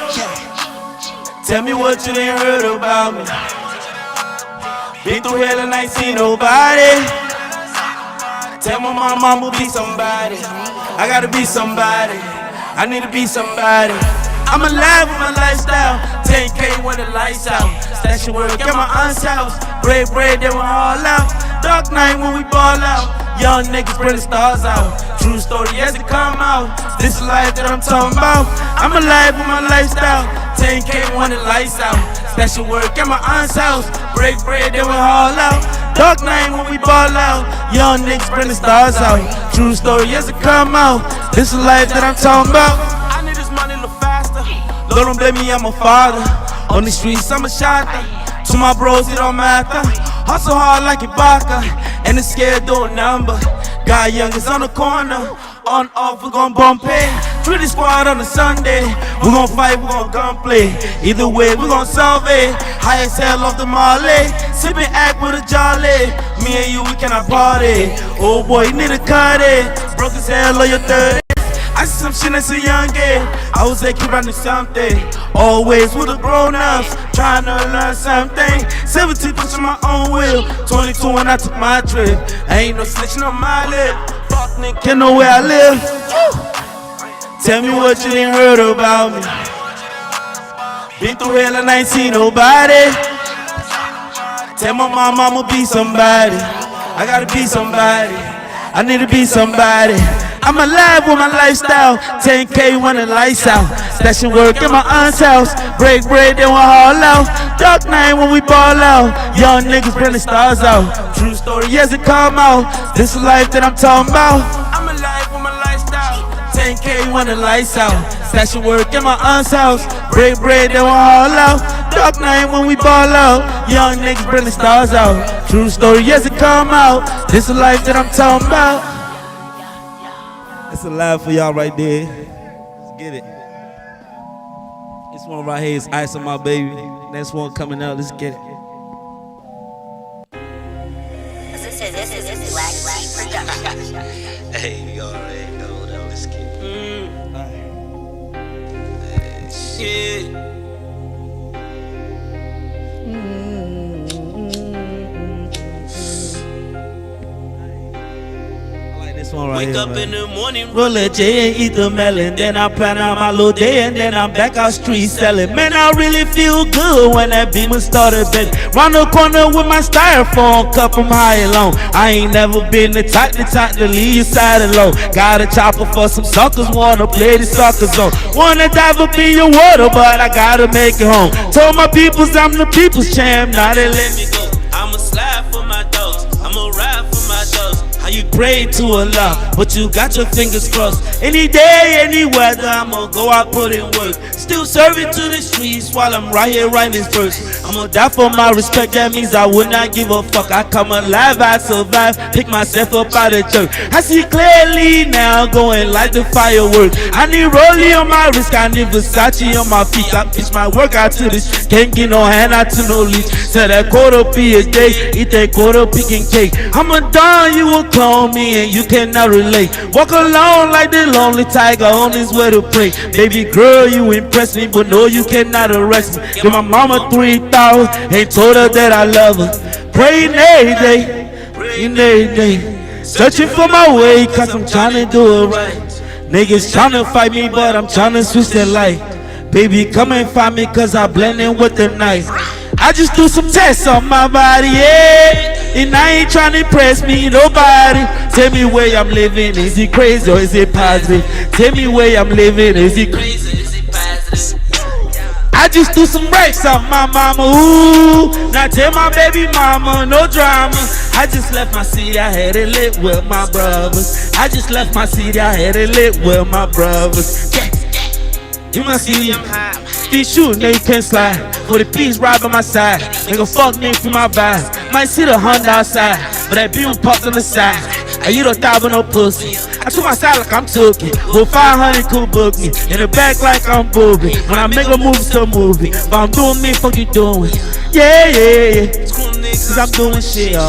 Tell me what you ain't heard about me. Been through hell and I ain't seen nobody. Tell my mom I'ma be somebody. I gotta be somebody. I need to be somebody. I'm alive with my lifestyle. 10K when the lights out. Stash your work at my aunt's house. Bread, then we're all out. Dark night when we ball out. Young niggas bring the stars out. True story as it come out. This life that I'm talking about. I'm alive with my lifestyle. 10K when the lights out. Stash your work at my aunt's house. Bread, then we're all out. Dark night when we ball out. Young niggas bring the stars out. True story as it come out. This is life that I'm talking about. I need this money a little faster. Lord, don't blame me, I'm a father. On the streets, I'm a shotter. To my bros, it don't matter. Hustle hard like Ibaka. And it's scared do a number. Got youngest on the corner. On, off, we're gon' bump it. Treat the squad on a Sunday. We're gon' fight, we're gon' gunplay. Either way, we're gon' solve it. High as hell off the Marley. Sippin' act with a jolly. Me and you, we cannot party. Oh boy, you need to cut it. Broke as hell on your 30s. I see some shit that's a young kid. I was like, keep running something. Always with the grown-ups, trying to learn something. 17 pushing my own wheel. 22 when I took my trip. I ain't no snitching on my lip. Fuck nigga, can't know where I live. Tell me what you didn't heard about me. Been through hell and I ain't seen nobody. Tell my mom I'ma be somebody. I gotta be somebody. I need to be somebody. I'm alive with my lifestyle. 10K when the lights out. Stashing work in my aunt's house. Break bread, then we'll haul out. Dark night when we ball out. Young niggas bring the stars out. True story, yes, it come out. This is life that I'm talking about. I'm alive with my lifestyle. 10K when the lights out. Stashing work in my aunt's house. Break bread, then we'll haul out. Dark night when we ball out. Young niggas bring the stars out. True story, yes, it come out. This is life that I'm talking about. It's a live for y'all right there. Let's get it. This one right here is Ice on My Baby. Next one coming out. Let's get it. This is Black Production. Hey, you already know that. Let's get it. Yeah. Right. Wake up in the morning, roll a J and eat the melon. Then I plan out my little day and then I'm back out street selling. Man, I really feel good when that Beamer started bending. Round the corner with my styrofoam cup, I'm high and low. I ain't never been the type to leave your side alone. Got a chopper for some suckers, wanna play the sucker zone. Wanna dive up in your water, but I gotta make it home. Told my peoples I'm the people's champ, now they let me go. I'ma slide for my dogs, I'ma ride for my dogs. How you pray to Allah, but you got your fingers crossed. Any day, any weather, I'ma go out, put in work. Still serving to the streets while I'm right here writing this verse. I'ma die for my respect, that means I would not give a fuck. I come alive, I survive, pick myself up out of church. I see clearly now, going like the fireworks. I need Rollie on my wrist, I need Versace on my feet. I pitch my work out to the street, can't get no hand out to no leash. Sell that quarter P a day, eat that quarter picking cake. I'm a don, you a clone me and you cannot relate. Walk alone like the lonely tiger on his way to prey. Baby girl, you impress me, but no, you cannot arrest me. Give my mama 3,000, ain't told her that I love her. Praying every day, searching for my way, cause I'm trying to do it right. Niggas trying to fight me, but I'm trying to switch their life. Baby, come and find me, cause I blend in with the knife. I just do some tests on my body, yeah. And I ain't trying to impress me, nobody. Tell me where I'm living, is it crazy or is it positive? Tell me where I'm living, is it crazy or is it positive? I just do some racks on my mama, ooh. Now tell my baby mama, no drama. I just left my city, I had it lit with my brothers. I just left my city, I had it lit with my brothers. You must see I'm high. These shooting, now you can't slide. For the peace right by my side. Nigga fuck me for my vibe. Might see the Honda outside, but that beam parked on the side. I eat a thigh with no pussy. I took my side like I'm Tookie. Well, 500 could book me. In the back like I'm Booby. When I make a move, it's a movie. But I'm doing me, fuck you doing. Yeah. Cause I'm doing shit,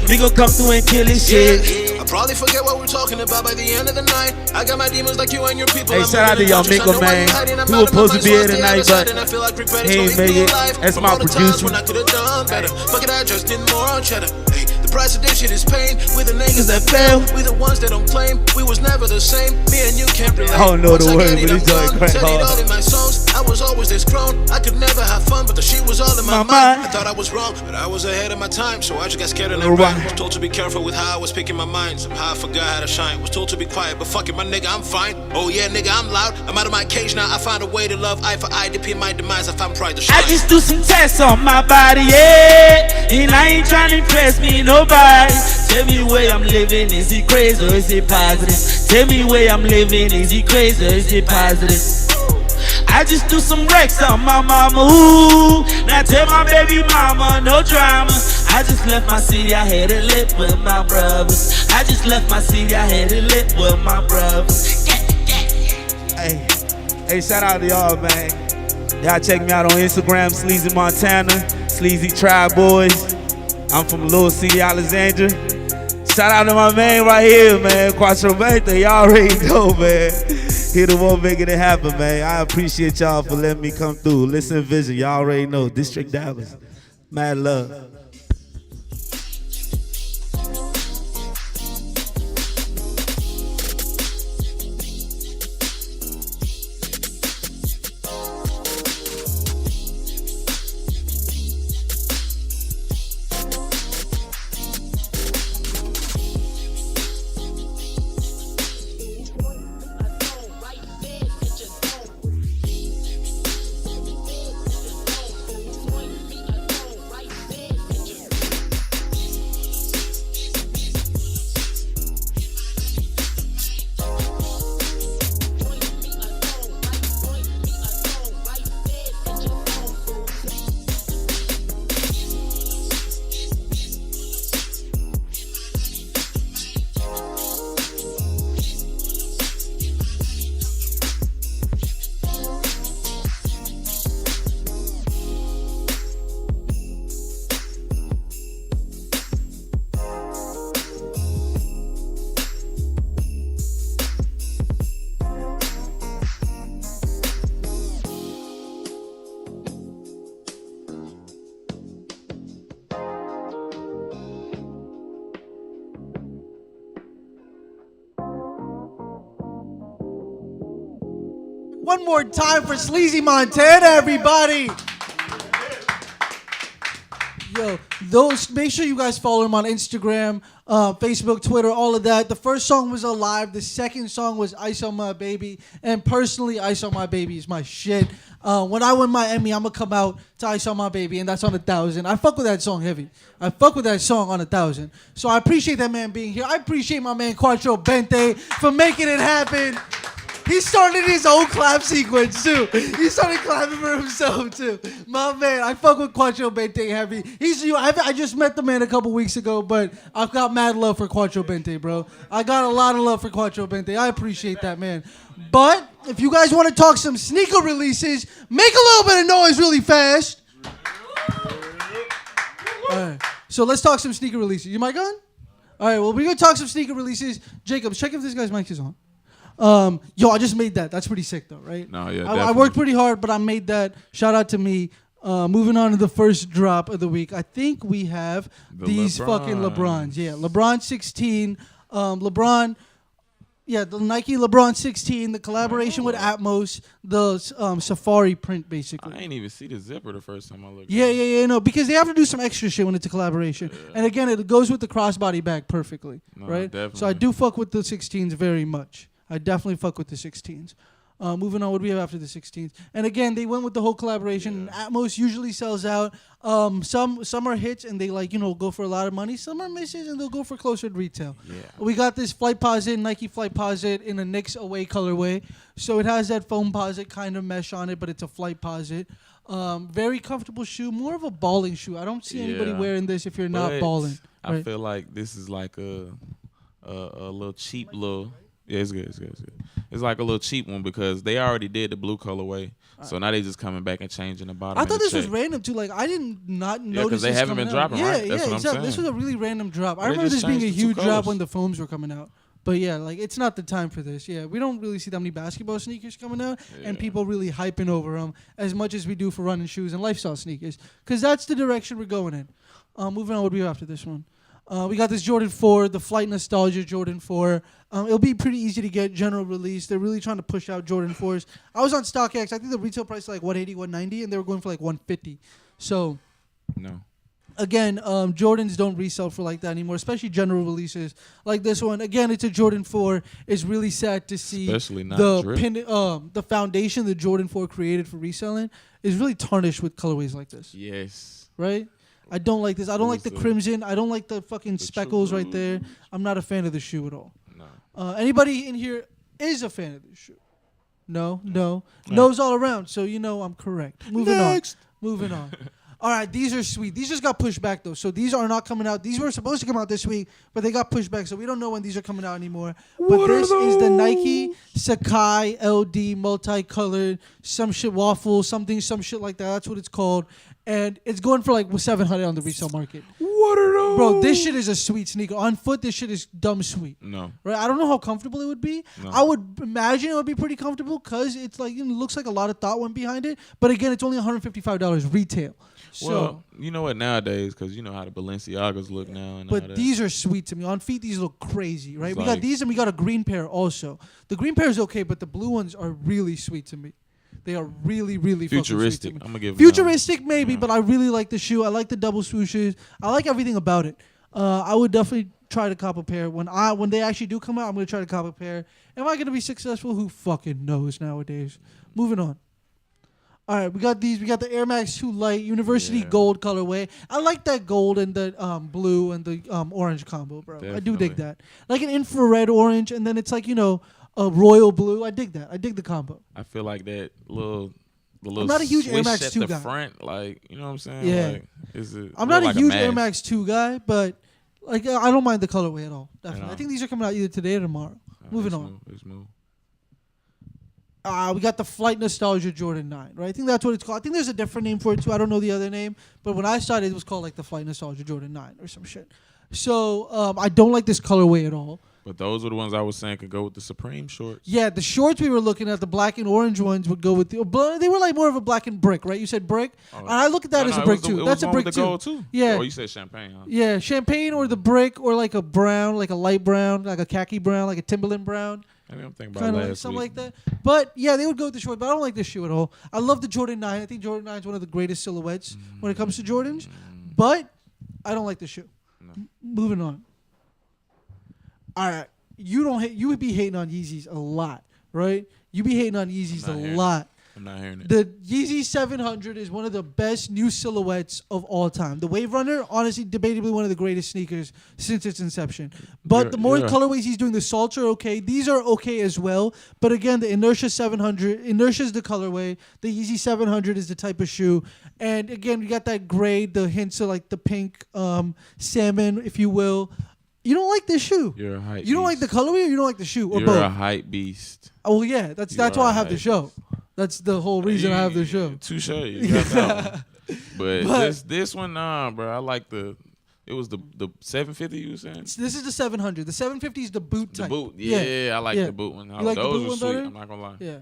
we gon' come through and kill this shit. Probably forget what we're talking about by the end of the night. I got my demons like you and your people. Hey, shout out to y'all Miko, man. He was supposed to be here tonight, but he ain't made it. That's my producer. Fuck it, I just did more on cheddar. Price of this shit is pain. We the niggas that fail. We the ones that don't claim. We was never the same. Me and you can't relate. I don't know the word, but it's going crazy. Said it all in my songs. I was always this grown. I could never have fun, but the shit was all in my mind. I thought I was wrong, but I was ahead of my time. So I just got scared and I ran. Was told to be careful with how I was picking my mind. Somehow I forgot how to shine. Was told to be quiet, but fuck it, my nigga, I'm fine. Oh yeah, nigga, I'm loud. I'm out of my cage now. I found a way to love eye for eye. Depend my demise. I found pride to shine. I just do some tests on my body, yeah. And I ain't trying to impress me, nobody. Tell me where I'm living, is it crazy or is it positive? Tell me where I'm living, is it crazy or is it positive? I just do some wrecks on my mama, ooh. Now tell my baby mama, no drama. I just left my city, I had it lit with my brothers. I just left my city, I had it lit with my brothers. Hey, shout out to y'all, man. Y'all check me out on Instagram, Sleazy Montana, Sleazy Tribe Boys. I'm from Little City, Alexandria. Shout out to my man right here, man, Quattro Bente. Y'all already know, man. He the one making it happen, man. I appreciate y'all for letting me come through. Listen, Vision, y'all already know. District Dallas. Mad love. One more time for Sleazy Montana, everybody. Yo, make sure you guys follow him on Instagram, Facebook, Twitter, all of that. The first song was Alive. The second song was Ice on My Baby. And personally, Ice on My Baby is my shit. When I win my Emmy, I'm going to come out to Ice on My Baby, and that's on 1,000. I fuck with that song heavy. I fuck with that song on 1,000. So I appreciate that man being here. I appreciate my man Quattro Bente for making it happen. He started his own clap sequence, too. He started clapping for himself, too. My man, I fuck with Quattro Bente heavy. I just met the man a couple weeks ago, but I've got mad love for Quattro Bente, bro. I got a lot of love for Quattro Bente. I appreciate that, man. But if you guys want to talk some sneaker releases, make a little bit of noise really fast. All right, so let's talk some sneaker releases. You mic on? All right, well, we're going to talk some sneaker releases. Jacob, check if this guy's mic is on. Yo, I just made that. That's pretty sick, though, right? No, yeah, I worked pretty hard, but I made that. Shout out to me. Moving on to the first drop of the week. I think we have these fucking LeBrons. Yeah, LeBron 16. LeBron, yeah, the Nike LeBron 16, the collaboration with Atmos, the Safari print, basically. I ain't even see the zipper the first time I looked. Yeah, no, because they have to do some extra shit when it's a collaboration. Yeah. And again, it goes with the crossbody bag perfectly, right? Definitely. So I do fuck with the 16s very much. I definitely fuck with the 16s. Moving on, what do we have after the 16th? And again, they went with the whole collaboration. Yeah. Atmos usually sells out. Some are hits and they go for a lot of money. Some are misses and they'll go for closer to retail. Yeah. We got this Flight Posit, Nike Flight Posit in a Knicks away colorway. So it has that foam posit kind of mesh on it, but it's a Flight Posit. Very comfortable shoe, more of a balling shoe. I don't see anybody wearing this if you're not balling. I feel like this is like a little cheap little. Yeah, it's good. It's like a little cheap one because they already did the blue colorway, so now they just coming back and changing the bottom. I thought this was random too. Like I did not notice. Because they haven't been dropping, right? That's what I'm saying. This was a really random drop. I remember this being a huge drop when the foams were coming out. But yeah, like it's not the time for this. Yeah, we don't really see that many basketball sneakers coming out, and people really hyping over them as much as we do for running shoes and lifestyle sneakers, because that's the direction we're going in. Moving on, what do we have after this one? We got this Jordan 4, the Flight Nostalgia Jordan 4. It'll be pretty easy to get general release. They're really trying to push out Jordan 4s. I was on StockX. I think the retail price is like 180, 190, and they were going for like 150. So, no. Again, Jordans don't resell for like that anymore, especially general releases like this one. Again, it's a Jordan 4. It's really sad to see Especially not the foundation the Jordan 4 created for reselling is really tarnished with colorways like this. Yes. Right? I don't like this. I don't like the crimson. I don't like the fucking speckles right there. I'm not a fan of the shoe at all. No. Anybody in here is a fan of this shoe? No. No's all around. So you know I'm correct. Moving on. All right, these are sweet. These just got pushed back, though. So these are not coming out. These were supposed to come out this week, but they got pushed back. So we don't know when these are coming out anymore. But this is the Nike Sakai LD multicolored, some shit waffle, some shit like that. That's what it's called. And it's going for like $700 on the resale market. What are those? Bro, this shit is a sweet sneaker. On foot, this shit is dumb sweet. No. Right? I don't know how comfortable it would be. No. I would imagine it would be pretty comfortable because it's like, it looks like a lot of thought went behind it. But again, it's only $155 retail. So, well, you know what, nowadays, because you know how the Balenciagas look now. And but all that. these are sweet to me. On feet, these look crazy, right? It's We like, got these and we got a green pair also. The green pair is okay, but the blue ones are really sweet to me. They are really, really futuristic. Fucking sweet to me. I'm gonna give futuristic, maybe, but I really like the shoe. I like the double swooshes. I like everything about it. I would definitely try to cop a pair when they actually do come out. I'm gonna try to cop a pair. Am I gonna be successful? Who fucking knows nowadays? Moving on. All right, we got these. We got the Air Max 2 Light University Gold colorway. I like that gold and the blue and the orange combo, bro. Definitely. I do dig that. Like an infrared orange, and then it's like, a royal blue. I dig that. I dig the combo. I feel like that little I'm not a huge Air swish Max at 2 the guy. front, like, you know what I'm saying? Yeah. Like, I'm not like a huge mask. Air Max 2 guy, but like I don't mind the colorway at all. Definitely. At all. I think these are coming out either today or tomorrow. Moving on. Let's move. We got the Flight Nostalgia Jordan 9, right? I think that's what it's called. I think there's a different name for it too. I don't know the other name, but when I started, it was called like the Flight Nostalgia Jordan 9 or some shit. So I don't like this colorway at all. But those are the ones I was saying could go with the Supreme shorts. Yeah, the shorts we were looking at, the black and orange ones would go with they were like more of a black and brick, right? You said brick, and I look at that as a brick too. That's a brick too. Yeah. Oh, you said champagne, huh? Yeah, champagne or the brick or like a brown, like a light brown, like a khaki brown, like a Timberland brown. Maybe I'm thinking about Kind of last like something week. like that. But yeah, they would go with the short, but I don't like this shoe at all. I love the Jordan 9. I think Jordan 9 is one of the greatest silhouettes when it comes to Jordans. But I don't like the shoe. Moving on. All right. You would be hating on Yeezys a lot, right? You be hating on Yeezys a lot. I'm not hearing it. The Yeezy 700 is one of the best new silhouettes of all time. The Wave Runner, honestly, debatably one of the greatest sneakers since its inception. But the more colorways he's doing, the salts are okay. These are okay as well. But again, the Inertia 700, Inertia is the colorway. The Yeezy 700 is the type of shoe. And again, we got that gray, the hints of like the pink salmon, if you will. You don't like this shoe. You're a hype You don't like the colorway or you don't like the shoe? Or You're both? a hype beast. Oh, yeah. That's why I have the show. That's the whole reason I have the show. Touche. You got that one. But this one, nah, bro. I like it was the 750 you were saying? This is the 700. The 750 is the boot type. The boot. Yeah, I like the boot one. You like the Those boot were one sweet. better? I'm not going to lie. Yeah.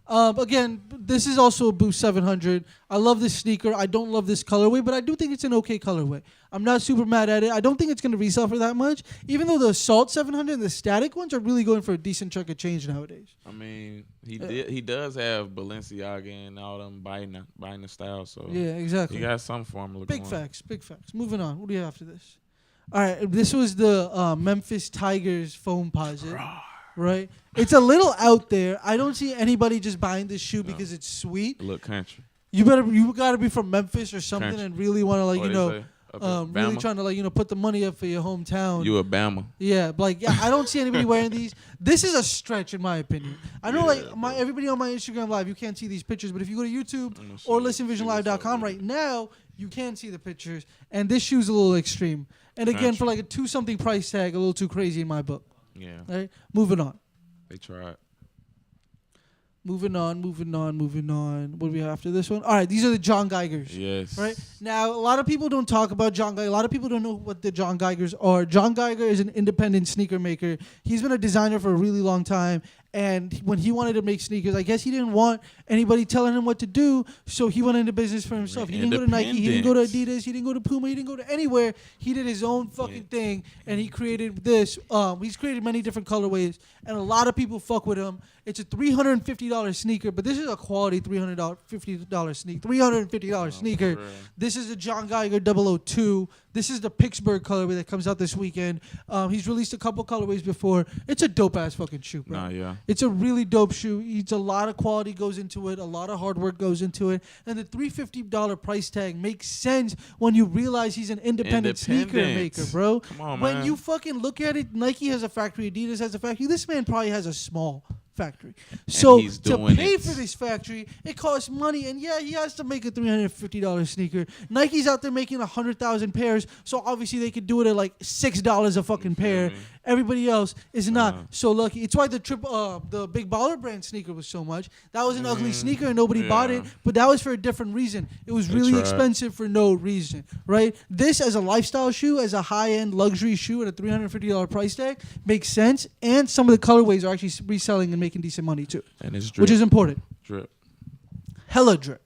Again, this is also a Boost 700. I love this sneaker. I don't love this colorway, but I do think it's an okay colorway. I'm not super mad at it. I don't think it's going to resell for that much, even though the Salt 700 and the static ones are really going for a decent chunk of change nowadays. I mean, he does have Balenciaga and all them buying the style, so yeah, exactly. He got some formula. Big facts. Moving on. What do you have after this? All right, this was the Memphis Tigers foam posit. Right? It's a little out there. I don't see anybody just buying this shoe because it's sweet. Look country. You gotta be from Memphis or something Country. and really want to really Bama? trying to put the money up for your hometown. You a Bama. Yeah, I don't see anybody wearing these. This is a stretch in my opinion. I know everybody on my Instagram live, you can't see these pictures, but if you go to YouTube or listenvisionlive.com right now, you can see the pictures. And this shoe's a little extreme. And again, for like a 2-something price tag, a little too crazy in my book. Yeah. Right? Moving on. They tried. Moving on. What do we have after this one? All right, these are the John Geigers. Yes. Right? Now, a lot of people don't talk about John Geiger. A lot of people don't know what the John Geigers are. John Geiger is an independent sneaker maker. He's been a designer for a really long time. And when he wanted to make sneakers, I guess he didn't want anybody telling him what to do, so he went into business for himself. He didn't go to Nike, he didn't go to Adidas, he didn't go to Puma, he didn't go to anywhere. He did his own fucking thing, and he created this. He's created many different colorways, and a lot of people fuck with him. It's a $350 sneaker, but this is a quality $350 sneaker. $350 sneaker. This is a John Geiger 002. This is the Pittsburgh colorway that comes out this weekend. He's released a couple colorways before. It's a dope ass fucking shoe, bro. Nah, yeah. It's a really dope shoe. It's a lot of quality goes into it. A lot of hard work goes into it. And the $350 price tag makes sense when you realize he's an independent sneaker maker, bro. Come on, when man. you fucking look at it, Nike has a factory, Adidas has a factory. This man probably has a small factory. So to pay for this factory, it costs money. And yeah, he has to make a $350 sneaker. Nike's out there making 100,000 pairs. So obviously they could do it at like $6 a fucking pair. Everybody else is not so lucky. It's why the Big Baller brand sneaker was so much. That was an ugly sneaker and nobody bought it. But that was for a different reason. It was really expensive for no reason, right? This as a lifestyle shoe, as a high-end luxury shoe at a $350 price tag makes sense. And some of the colorways are actually reselling and making decent money too. And it's drip. Which is important. Drip. Hella drip.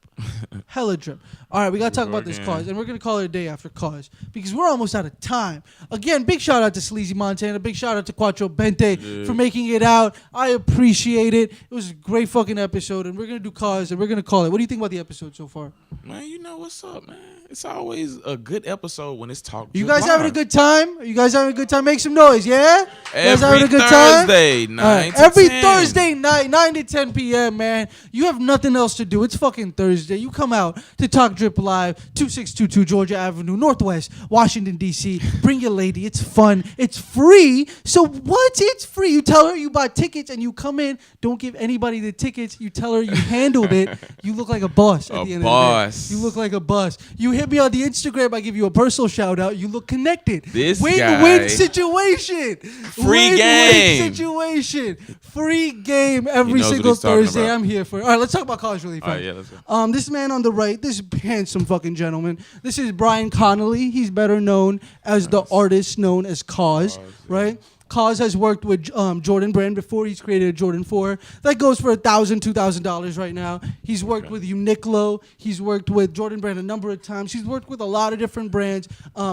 Hella drip. All right, we got to talk about this cause, and we're going to call it a day after cause because we're almost out of time. Again, big shout out to Sleazy Montana. Big shout out to Quattro Bente for making it out. I appreciate it. It was a great fucking episode, and we're going to do cause, and we're going to call it. What do you think about the episode so far? Man, you know what's up, man. It's always a good episode when it's talked. You guys having a good time? Are you guys having a good time? Make some noise, yeah? You guys having a good time? Thursday, 9 to Every 10. Thursday night, 9 to 10 p.m., man. You have nothing else to do. It's fucking Thursday. You come out to Talk Drip Live, 2622 Georgia Avenue, Northwest, Washington, D.C. Bring your lady. It's fun. It's free. So what? It's free. You tell her you bought tickets and you come in. Don't give anybody the tickets. You tell her you handled it. You look like a boss at the end of the day. You look like a boss. You hit me on the Instagram. I give you a personal shout out. You look connected. This win-win situation. Free game. Situation. Free game every single Thursday. I'm here for it. All right, let's talk about college really fast. All right, yeah, let's go. This man on the right, this handsome fucking gentleman. This is Brian Connolly. He's better known as the artist known as Cause, right? Cause has worked with Jordan Brand before. He's created a Jordan 4. That goes for $1,000, $2,000 right now. He's worked with Uniqlo. He's worked with Jordan Brand a number of times. He's worked with a lot of different brands,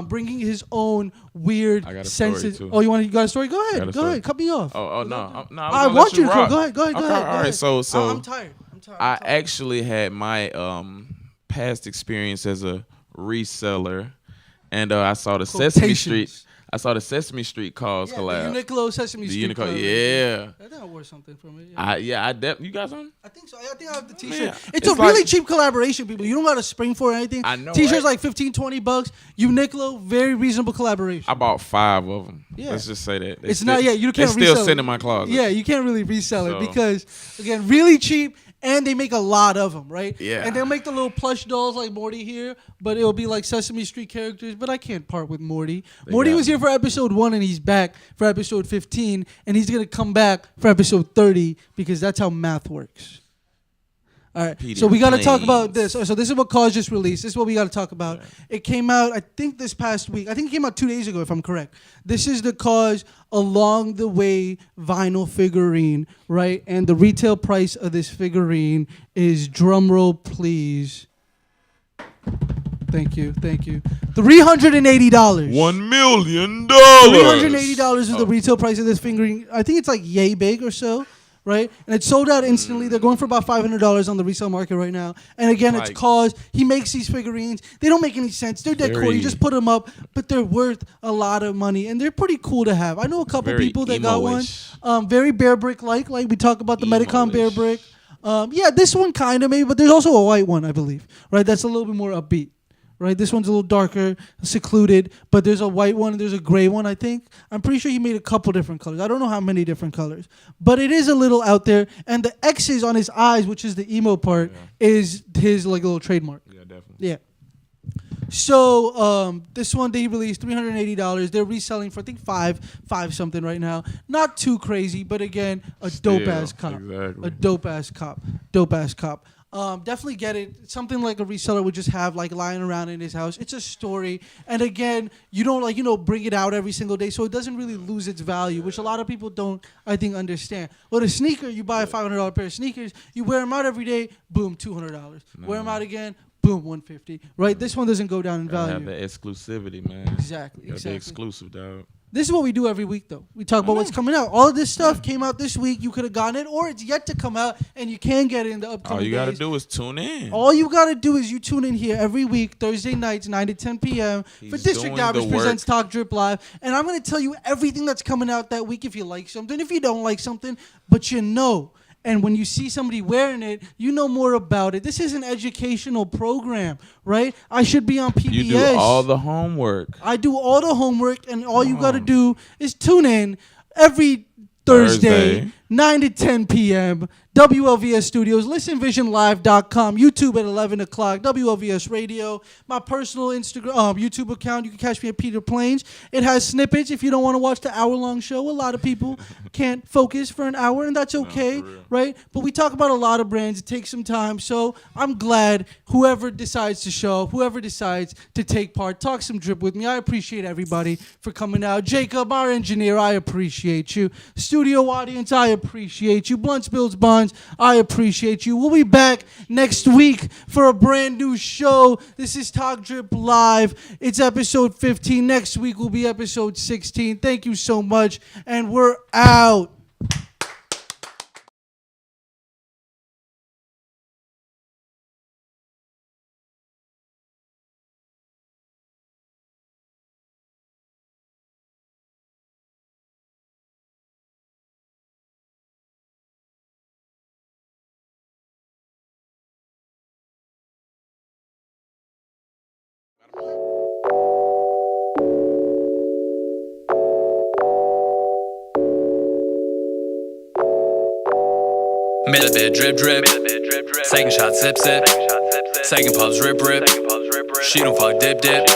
bringing his own weird senses. Oh, you got a story? Go ahead. Go ahead. Cut me off. Oh, no. I want you to go. Go ahead. Okay, all right. So I'm tired. I actually had my past experience as a reseller, and I saw the Sesame Street. I saw the Sesame Street Cause collab. The Uniqlo Sesame Street. Uniqlo, yeah. I think I wore something from it. You got something? I think so. I think I have the T-shirt. Yeah. It's a really cheap collaboration, people. You don't got to spring for anything. I know. T-shirts right? like $15-$20. Uniqlo, very reasonable collaboration. I bought 5 of them. Yeah. Let's just say that. It's not. Yeah, you can't. They're still sitting in my closet. Yeah, you can't really resell it because again, really cheap. And they make a lot of them, right? Yeah. And they'll make the little plush dolls like Morty here, but it'll be like Sesame Street characters. But I can't part with Morty. Morty was here for episode 1, and he's back for episode 15, and he's gonna come back for episode 30 because that's how math works. All right, so we got to talk about this. So this is what Cause just released. This is what we got to talk about. Right. It came out, I think, this past week. I think it came out 2 days ago, if I'm correct. This is the Cause Along the Way vinyl figurine, right? And the retail price of this figurine is, drumroll please. Thank you. $380. $1 million. $380 is the retail price of this figurine. I think it's like yay big or so. Right? And it's sold out instantly. They're going for about $500 on the resale market right now. And again, it's Cause. He makes these figurines. They don't make any sense. They're decor. You just put them up, but they're worth a lot of money. And they're pretty cool to have. I know a couple people that got one. Very Bear Brick-like. Like we talk about the Medicom Bear Brick. Yeah, this one kind of maybe, but there's also a white one, I believe. Right? That's a little bit more upbeat. Right, this one's a little darker, secluded, but there's a white one and there's a gray one, I think. I'm pretty sure he made a couple different colors. I don't know how many different colors, but it is a little out there. And the X's on his eyes, which is the emo part, is his like little trademark. Yeah, definitely. Yeah. So this one they released $380. They're reselling for I think five something right now. Not too crazy, but again, a dope ass cop. Exactly. A dope ass cop. Definitely get it. Something like a reseller would just have like lying around in his house. It's a story, and again, you don't bring it out every single day, so it doesn't really lose its value, which a lot of people don't, I think, understand. Well, a sneaker, you buy a $500 pair of sneakers, you wear them out every day, boom, $200. Wear them out again, boom, $150. Right? This one doesn't go down in value. Have the exclusivity, man. Exactly. Be exclusive, dog. This is what we do every week, though. We talk about what's coming out. All of this stuff came out this week. You could have gotten it, or it's yet to come out, and you can get it in the upcoming All you got to days. do is tune in. All you got to do is you tune in here every week, Thursday nights, 9 to 10 p.m. for District Average Presents Talk Drip Live. And I'm going to tell you everything that's coming out that week if you like something, if you don't like something, but you know. And when you see somebody wearing it, you know more about it. This is an educational program, right? I should be on PBS. You do all the homework. I do all the homework, and all you got to do is tune in every Thursday, 9 to 10 p.m., WLVS Studios, listenvisionlive.com, YouTube at 11 o'clock, WLVS Radio, my personal Instagram, YouTube account. You can catch me at Peter Plains. It has snippets if you don't want to watch the hour-long show. A lot of people can't focus for an hour, and that's okay, right? But we talk about a lot of brands. It takes some time, so I'm glad whoever decides to show up, whoever decides to take part, talk some drip with me. I appreciate everybody for coming out. Jacob, our engineer, I appreciate you. Studio audience, I appreciate you. Blunts, Bills, Bonds, I appreciate you. We'll be back next week for a brand new show. This is Talk Drip Live. It's episode 15. Next week will be episode 16. Thank you so much, and we're out. Middle bit drip drip, second shot sip sip, second pubs rip rip, she don't fuck dip dip.